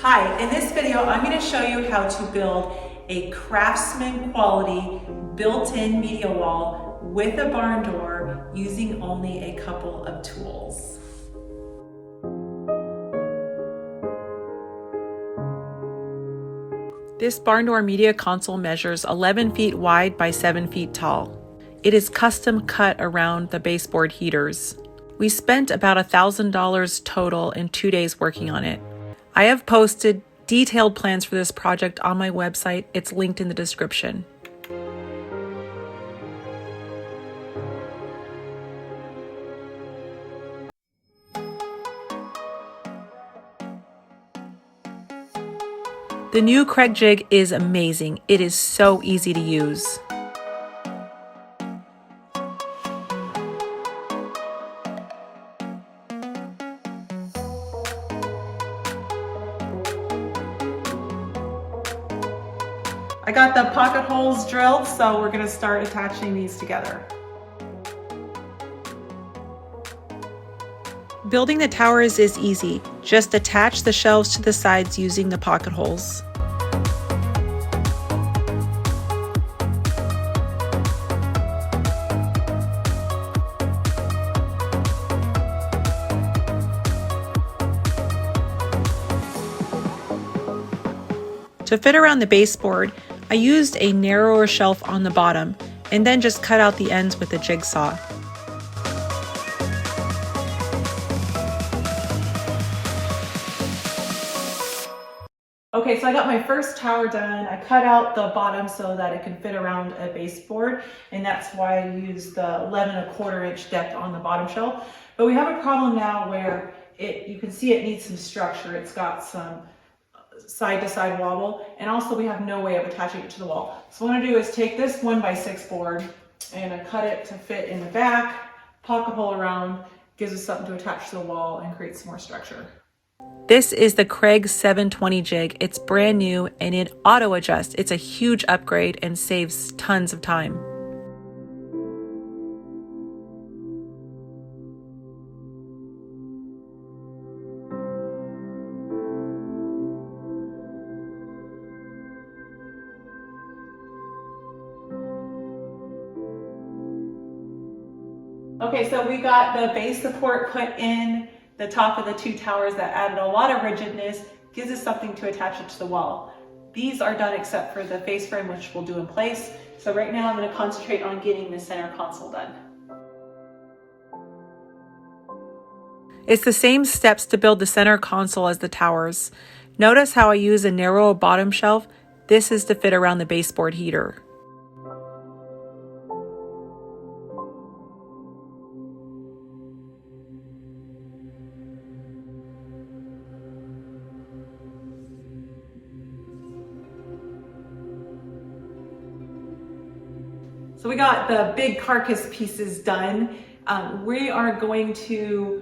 Hi, in this video I'm going to show you how to build a craftsman quality built-in media wall with a barn door using only a couple of tools. This barn door media console measures 11 feet wide by 7 feet tall. It is custom cut around the baseboard heaters. We spent about $1,000 total in 2 days working on it. I have posted detailed plans for this project on my website. It's linked in the description. The new Craig jig is amazing. It is so easy to use. I got the pocket holes drilled, so we're going to start attaching these together. Building the towers is easy. Just attach the shelves to the sides using the pocket holes. To fit around the baseboard, I used a narrower shelf on the bottom and then just cut out the ends with a jigsaw. Okay, so I got my first tower done. I cut out the bottom so that it can fit around a baseboard, and that's why I used the 11¼ inch depth on the bottom shelf. But we have a problem now where you can see it needs some structure. It's got some side-to-side wobble, and also we have no way of attaching it to the wall. So what I'm gonna do is take this 1x6 board and I cut it to fit in the back, pocket hole around, gives us something to attach to the wall and create some more structure. This is the Craig 720 jig. It's brand new and it auto adjusts. It's a huge upgrade and saves tons of time. Okay, so we got the base support put in the top of the two towers. That added a lot of rigidness, gives us something to attach it to the wall. These are done except for the face frame, which we'll do in place. So right now I'm going to concentrate on getting the center console done. It's the same steps to build the center console as the towers. Notice how I use a narrow bottom shelf. This is to fit around the baseboard heater. So we got the big carcass pieces done. We are going to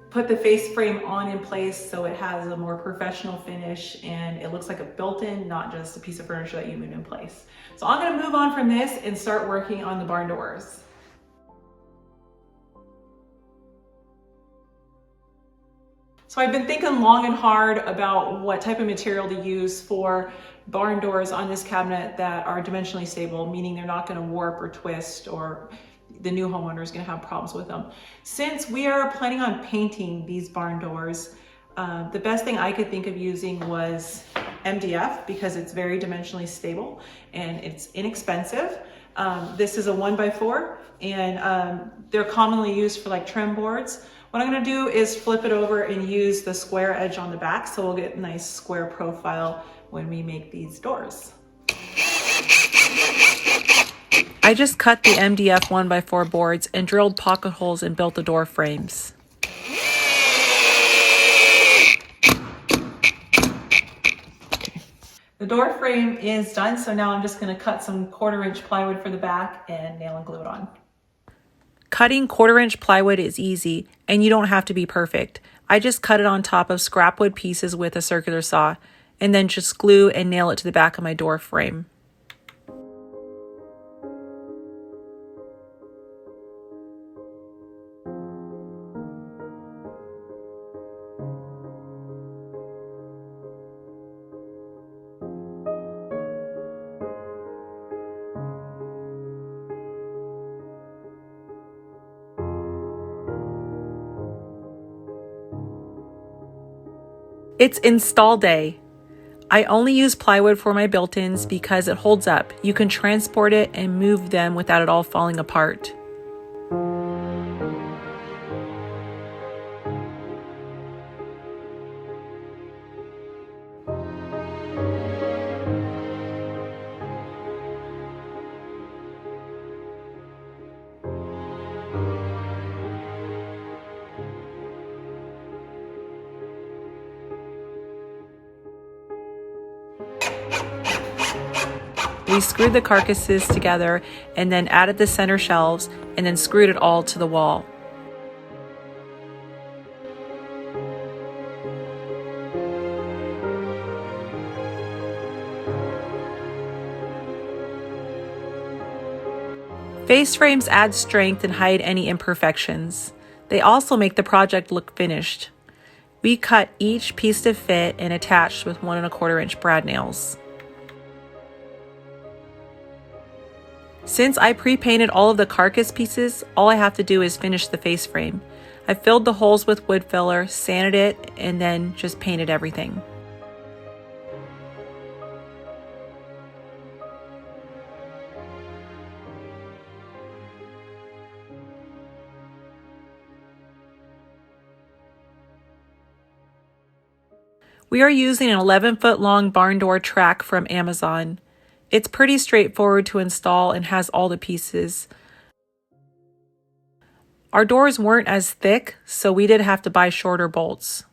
put the face frame on in place so it has a more professional finish and it looks like a built-in, not just a piece of furniture that you move in place. So I'm going to move on from this and start working on the barn doors. So I've been thinking long and hard about what type of material to use for barn doors on this cabinet that are dimensionally stable, meaning they're not going to warp or twist, or the new homeowner is going to have problems with them. Since we are planning on painting these barn doors, the best thing I could think of using was MDF because it's very dimensionally stable and it's inexpensive. This is a 1x4 and they're commonly used for like trim boards. What I'm going to do is flip it over and use the square edge on the back so we'll get a nice square profile when we make these doors. I just cut the MDF 1x4 boards and drilled pocket holes and built the door frames. The door frame is done, so now I'm just going to cut some 1/4 inch plywood for the back and nail and glue it on. Cutting 1/4 inch plywood is easy and you don't have to be perfect. I just cut it on top of scrap wood pieces with a circular saw and then just glue and nail it to the back of my door frame. It's install day. I only use plywood for my built-ins because it holds up. You can transport it and move them without it all falling apart. We screwed the carcasses together and then added the center shelves and then screwed it all to the wall. Face frames add strength and hide any imperfections. They also make the project look finished. We cut each piece to fit and attached with 1 1/4 inch brad nails. Since I pre-painted all of the carcass pieces, all I have to do is finish the face frame. I filled the holes with wood filler, sanded it, and then just painted everything. We are using an 11-foot long barn door track from Amazon. It's pretty straightforward to install and has all the pieces. Our doors weren't as thick, so we did have to buy shorter bolts.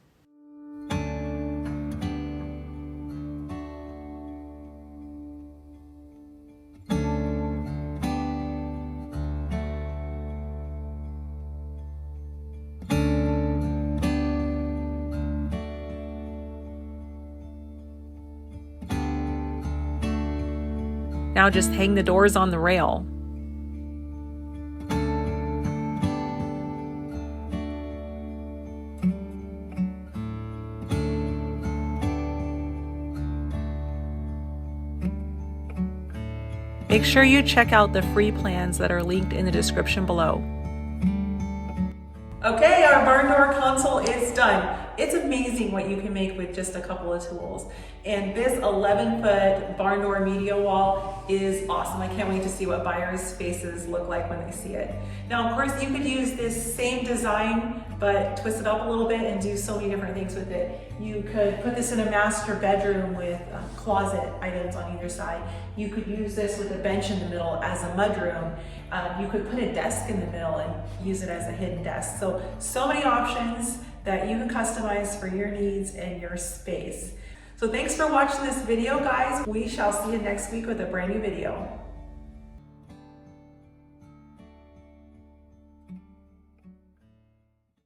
Now just hang the doors on the rail. Make sure you check out the free plans that are linked in the description below. Okay, our barn door console is done. It's amazing what you can make with just a couple of tools. And this 11-foot barn door media wall is awesome. I can't wait to see what buyers' faces look like when they see it. Now, of course, you could use this same design, but twist it up a little bit and do so many different things with it. You could put this in a master bedroom with closet items on either side. You could use this with a bench in the middle as a mudroom. You could put a desk in the middle and use it as a hidden desk. So many options that you can customize for your needs and your space. So thanks for watching this video, guys. We shall see you next week with a brand new video.